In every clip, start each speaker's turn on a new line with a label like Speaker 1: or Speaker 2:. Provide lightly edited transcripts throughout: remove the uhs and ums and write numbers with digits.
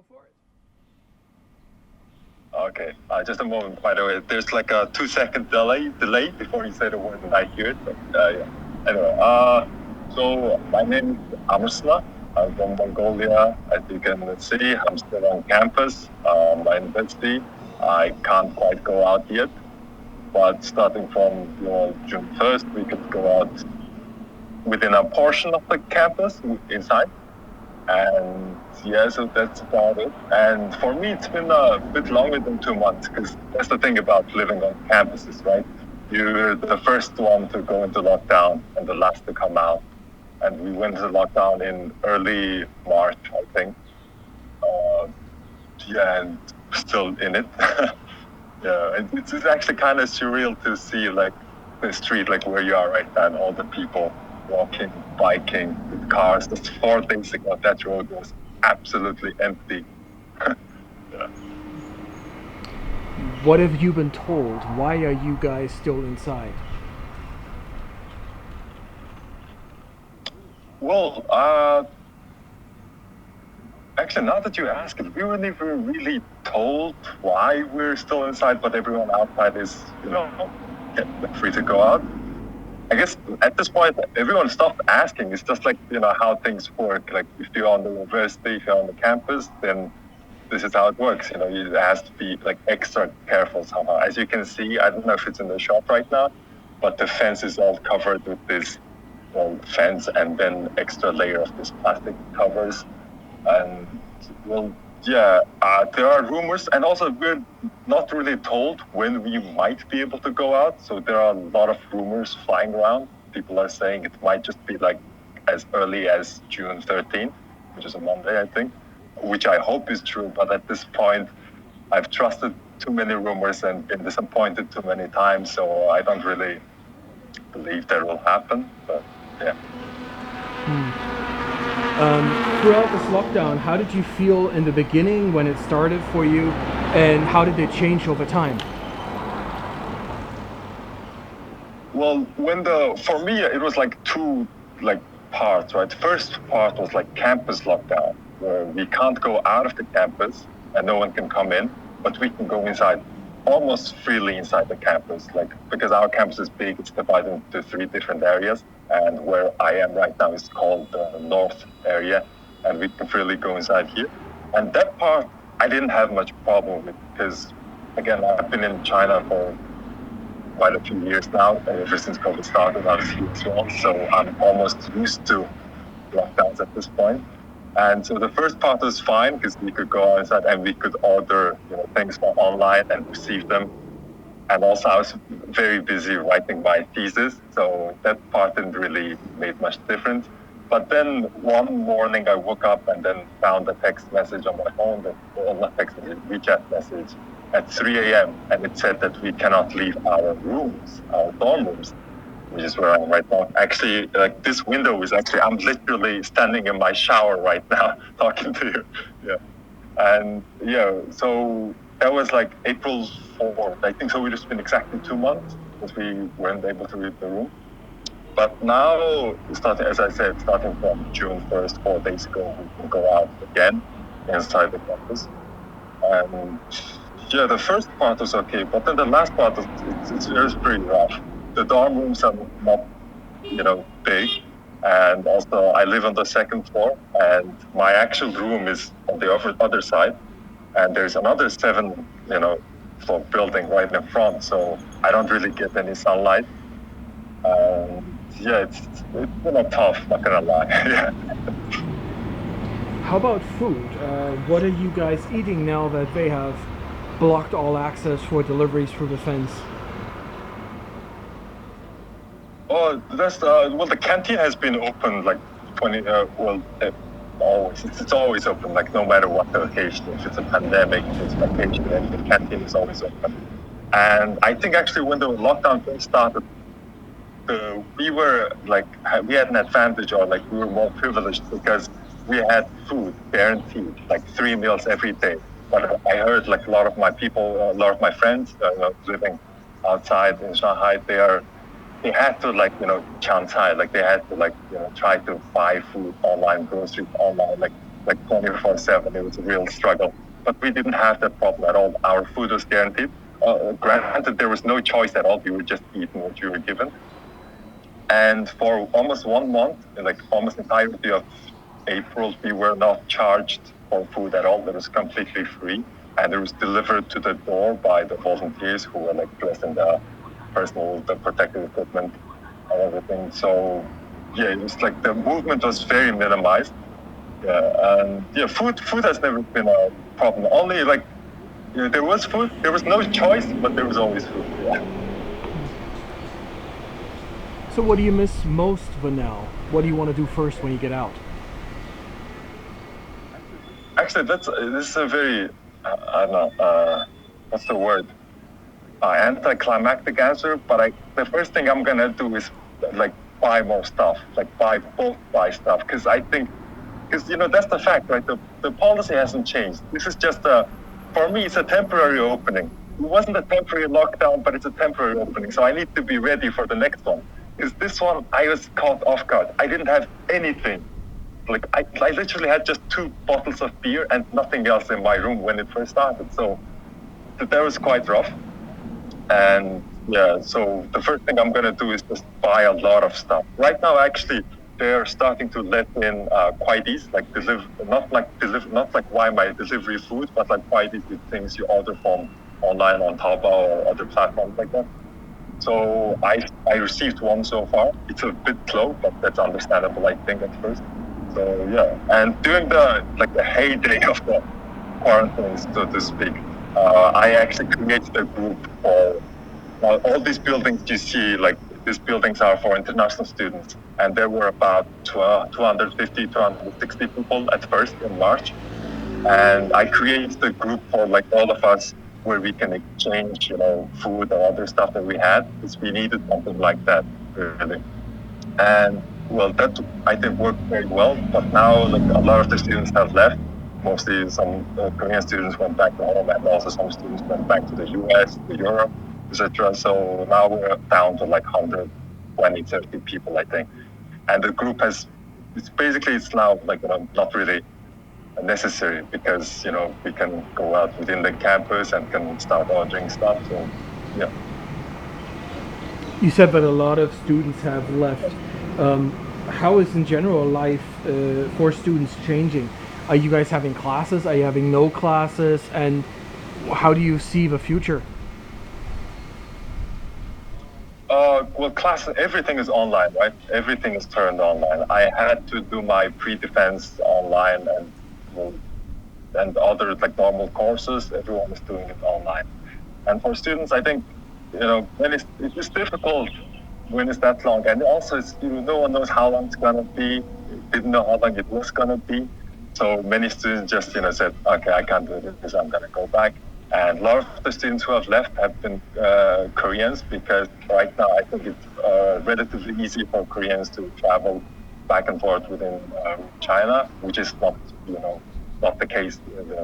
Speaker 1: for it.
Speaker 2: Okay, just a moment, by the way. There's like a 2 second delay before you say the word and I hear it. But, yeah. Anyway, so my name is Amarsanaa. I'm from Mongolia. As you can see, I'm still on campus, my university. I can't quite go out yet, but starting from June 1st, we could go out within a portion of the campus inside. And yeah, so that's about it. And for me, it's been a bit longer than 2 months because that's the thing about living on campuses, right? You're the first one to go into lockdown and the last to come out. And we went into lockdown in early March, I think. Yeah, and we're still in it. Yeah, and it's actually kind of surreal to see like the street, like where you are right now, and all the people walking, biking, with cars. Just 4 days ago, that road was absolutely empty. Yeah.
Speaker 1: What have you been told? Why are you guys still inside?
Speaker 2: Well, actually, now that you ask it, we were never really told why we're still inside, but everyone outside is, free to go out. I guess at this point, everyone stopped asking. It's just like, how things work. Like if you're on the university, if you're on the campus, then this is how it works. You have to be like extra careful somehow. As you can see, I don't know if it's in the shop right now, but the fence is all covered with this fence and then extra layer of this plastic covers. And there are rumors, and also we're not really told when we might be able to go out. So there are a lot of rumors flying around. People are saying it might just be like as early as June 13th, which is a Monday, I think, which I hope is true. But at this point, I've trusted too many rumors and been disappointed too many times. So I don't really believe that will happen. But yeah.
Speaker 1: Throughout this lockdown, how did you feel in the beginning when it started for you, and how did it change over time?
Speaker 2: Well, for me, it was like two parts, right? First part was like campus lockdown, where we can't go out of the campus and no one can come in, but we can go inside almost freely inside the campus, because our campus is big, it's divided into 3 different areas, and where I am right now is called the North area, and we can freely go inside here. And that part, I didn't have much problem with, because again, I've been in China for quite a few years now, ever since COVID started. I was here as well, so I'm almost used to lockdowns at this point. And so the first part was fine because we could go outside and we could order things from online and receive them. And also I was very busy writing my thesis, so that part didn't really make much difference. But then one morning I woke up and then found a text message on my phone, not text message, WeChat message at 3 a.m. and it said that we cannot leave our rooms, our dorm rooms, which is where I am right now. Actually, this window is I'm literally standing in my shower right now talking to you. Yeah. And so that was like April 4th. I think so. We've just been exactly 2 months because we weren't able to leave the room. But now, starting from June 1st, 4 days ago, we can go out again inside the campus. And the first part was okay, but then the last part it's pretty rough. The dorm rooms are not, big, and also I live on the 2nd floor, and my actual room is on the other side, and there's another 7, floor building right in front, so I don't really get any sunlight. It's been tough, not gonna lie. Yeah.
Speaker 1: How about food? What are you guys eating now that they have blocked all access for deliveries through the fence?
Speaker 2: Oh, the canteen has been open like 20. Always. It's always open, like no matter what the occasion. If it's a pandemic, if it's vacation, then the canteen is always open. And I think actually when the lockdown first started, we had an advantage, or we were more privileged because we had food guaranteed, like 3 meals every day. But I heard a lot of my friends living outside in Shanghai, they had to Shanghai, they had to try to buy food online, groceries online, like 24/7. It was a real struggle. But we didn't have that problem at all. Our food was guaranteed. Granted, there was no choice at all. We were just eating what you were given. And for almost 1 month, like almost entirety of April, we were not charged for food at all. It was completely free. And it was delivered to the door by the volunteers who were like dressed in the protective equipment and everything. So yeah, it was like the movement was very minimized. Yeah, and yeah, food has never been a problem. Only like there was food, there was no choice, but there was always food. Yeah.
Speaker 1: So what do you miss most, Vanel? What do you want to do first when you get out?
Speaker 2: Actually, this is a very I don't know what's the word, anticlimactic answer. But the first thing I'm gonna do is like buy more stuff, like buy stuff, because I think because that's the fact, right? The policy hasn't changed. This is just for me, it's a temporary opening. It wasn't a temporary lockdown, but it's a temporary opening. So I need to be ready for the next one. Because this one, I was caught off guard. I didn't have anything. Like I literally had just 2 bottles of beer and nothing else in my room when it first started. So that was quite rough. And yeah, so the first thing I'm gonna do is just buy a lot of stuff. Right now, actually, they're starting to let in quieties, like not like my delivery food, but like quieties with things you order from online on Taobao or other platforms like that. So I received one so far. It's a bit slow, but that's understandable, I think, at first. So yeah, and during the heyday of the quarantine, so to speak, I actually created a group for all these buildings you see. Like these buildings are for international students, and there were about 250, 260 people at first in March. And I created a group for like all of us where we can exchange, food or other stuff that we had, because we needed something like that, really. And well, that I think worked very well. But now, like a lot of the students have left. Mostly some Korean students went back to home, and also some students went back to the US, to Europe, etc. So now we're down to like 120, 30 people, I think. And the group it's now like not really necessary, because we can go out within the campus and can start ordering stuff. So yeah.
Speaker 1: You said that a lot of students have left. How is in general life for students changing? Are you guys having classes? Are you having no classes? And how do you see the future?
Speaker 2: Well, everything is online, right? Everything is turned online. I had to do my pre-defense online, and other like normal courses. Everyone is doing it online. And for students, I think when it's difficult when it's that long, and also no one knows how long it's gonna be. Didn't know how long it was gonna be. So many students just said, okay, I can't do this. I'm gonna go back. And a lot of the students who have left have been Koreans, because right now I think it's relatively easy for Koreans to travel back and forth within China, which is not the case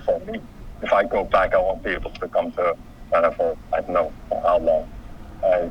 Speaker 2: for me. If I go back, I won't be able to come to China for I don't know for how long.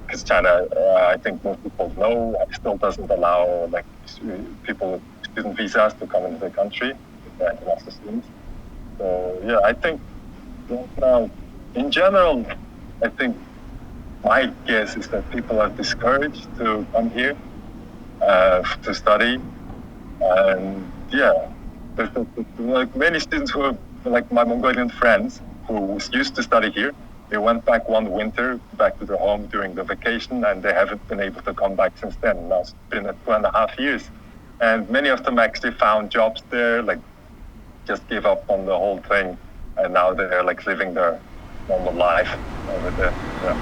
Speaker 2: Because China, I think most people know, still doesn't allow like people with student visas to come into the country, international students. So yeah, I think now, in general, I think my guess is that people are discouraged to come here to study, and yeah, like many students who are like my Mongolian friends who used to study here. They went back one winter back to their home during the vacation, and they haven't been able to come back since then. Now it's been 2.5 years, and many of them actually found jobs there, like just gave up on the whole thing, and now they're like living their normal life over there. Yeah.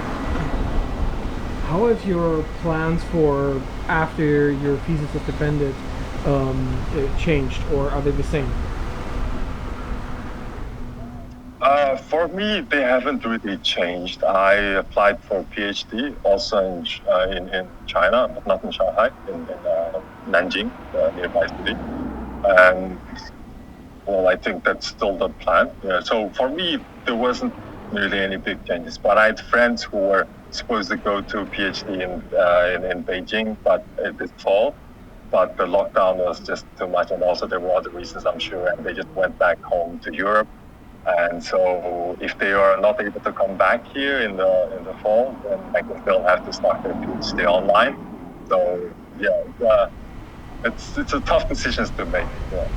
Speaker 1: How have your plans for after your thesis is defended changed, or are they the same?
Speaker 2: For me, they haven't really changed. I applied for a PhD also in China, but not in Shanghai, in Nanjing, the nearby city. And well, I think that's still the plan. Yeah. So for me, there wasn't really any big changes. But I had friends who were supposed to go to a PhD in Beijing, but this fall. but the lockdown was just too much, and also there were other reasons, I'm sure, and they just went back home to Europe. And so, if they are not able to come back here in the fall, then I guess they'll have to start their PhD online. So, yeah, it's a tough decisions to make. Yeah.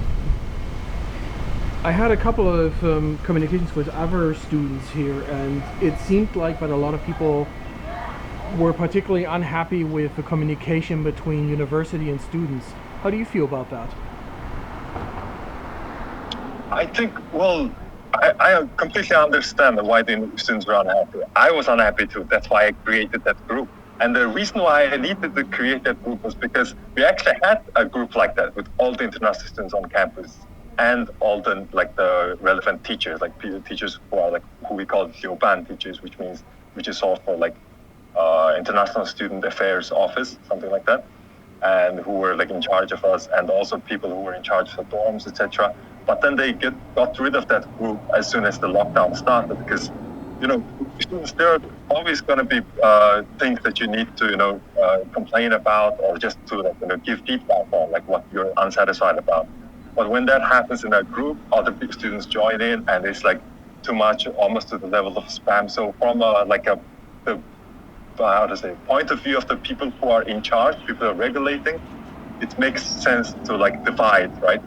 Speaker 1: I had a couple of communications with other students here, and it seemed like that a lot of people were particularly unhappy with the communication between university and students. How do you feel about that?
Speaker 2: I think, well, I completely understand why the students were unhappy. I was unhappy too. That's why I created that group. And the reason why I needed to create that group was because we actually had a group like that with all the international students on campus and all the relevant teachers, like teachers who are like who we call Liuban teachers, which is all for like international student affairs office, something like that, and who were like in charge of us, and also people who were in charge of the dorms, etc. But then they got rid of that group as soon as the lockdown started, because there are always going to be things that you need to complain about, or just to give feedback on, like what you're unsatisfied about. But when that happens in a group, other students join in, and it's like too much, almost to the level of spam. So from the how to say point of view of the people who are in charge, people who are regulating, it makes sense to like divide, right?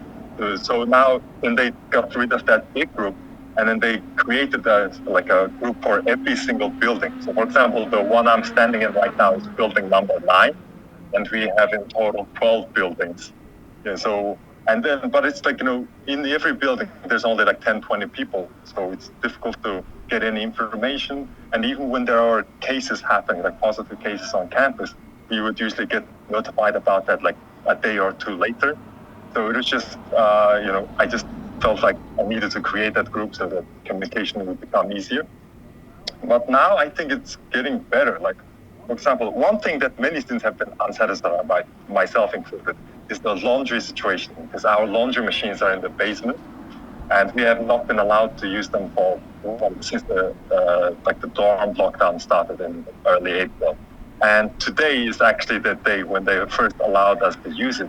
Speaker 2: So now when they got rid of that big group, and then they created a group for every single building. So for example, the one I'm standing in right now is building number 9, and we have in total 12 buildings. Yeah, so but it's like, in every building there's only like 10, 20 people, so it's difficult to get any information. And even when there are cases happening, like positive cases on campus, we would usually get notified about that like a day or two later. So it was just, I just felt like I needed to create that group so that communication would become easier. But now I think it's getting better. Like, for example, one thing that many students have been unsatisfied about, myself included, is the laundry situation, because our laundry machines are in the basement, and we have not been allowed to use them since the dorm lockdown started in early April. And today is actually the day when they first allowed us to use it,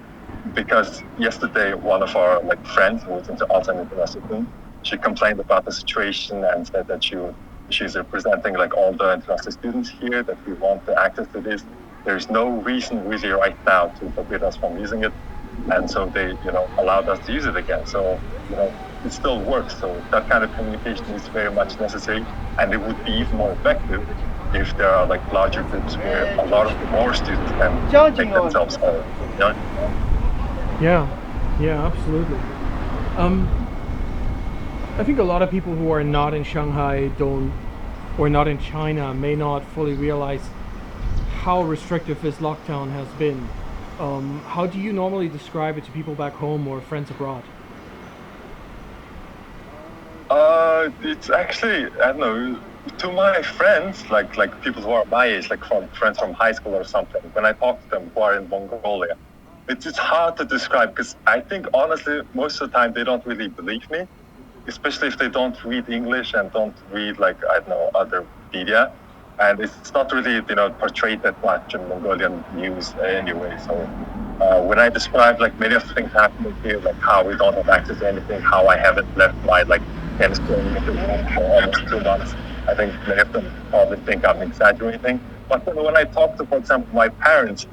Speaker 2: because yesterday one of our friends who was also an international student, she complained about the situation and said that she's representing all the international students here, that we want the access to this. There's no reason really right now to forbid us from using it, and so they allowed us to use it again. So it still works. So that kind of communication is very much necessary, and it would be even more effective if there are larger groups where a lot of the more students can make themselves heard.
Speaker 1: Yeah, absolutely. I think a lot of people who are not in Shanghai or not in China may not fully realize how restrictive this lockdown has been. How do you normally describe it to people back home or friends abroad?
Speaker 2: It's actually, I don't know, to my friends, like people who are my age, friends from high school or something, when I talk to them who are in Mongolia, it's hard to describe, because I think honestly most of the time they don't really believe me, especially if they don't read English and don't read other media, and it's not really portrayed that much in Mongolian news anyway. So when I describe many of the things happening here, like how we don't have access to anything, how I haven't left my tennis court in the room for almost 2 months, I think many of them probably think I'm exaggerating. But then when I talk to, for example, my parents,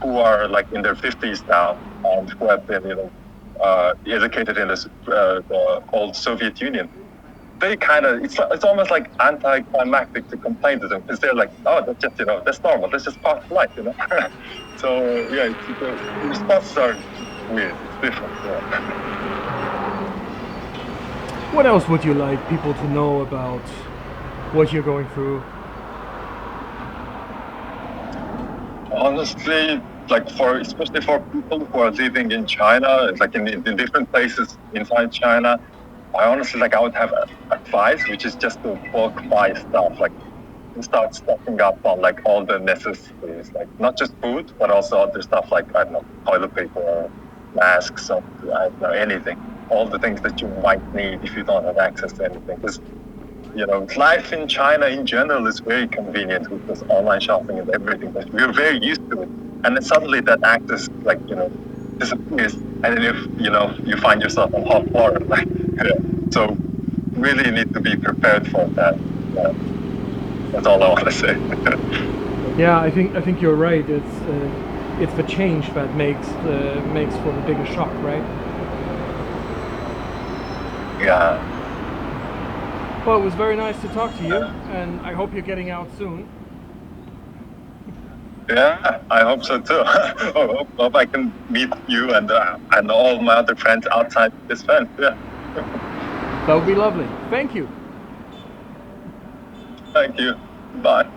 Speaker 2: who are in their 50s now, and who have been educated in the old Soviet Union, they kind of, it's almost like anticlimactic to complain to them, because they're like, oh, that's just that's normal, that's just part of life, So yeah, the responses are weird, it's different.
Speaker 1: What else would you like people to know about what you're going through?
Speaker 2: Honestly, especially for people who are living in China, in different places inside China, I honestly I would have advice, which is just to bulk buy stuff, start stocking up on all the necessities, not just food, but also other stuff I don't know, toilet paper, or masks, or I don't know, anything, all the things that you might need if you don't have access to anything. Because life in China in general is very convenient with this online shopping and everything. But we're very used to it, and then suddenly that access, disappears, and then you find yourself on hot water. Like, so really need to be prepared for that. Yeah. That's all I want to say.
Speaker 1: Yeah, I think you're right. It's the change that makes for the biggest shock, right?
Speaker 2: Yeah.
Speaker 1: Well, it was very nice to talk to you, and I hope you're getting out soon.
Speaker 2: Yeah, I hope so too. hope I can meet you and all my other friends outside this fence. Yeah.
Speaker 1: That would be lovely. Thank you.
Speaker 2: Thank you. Bye.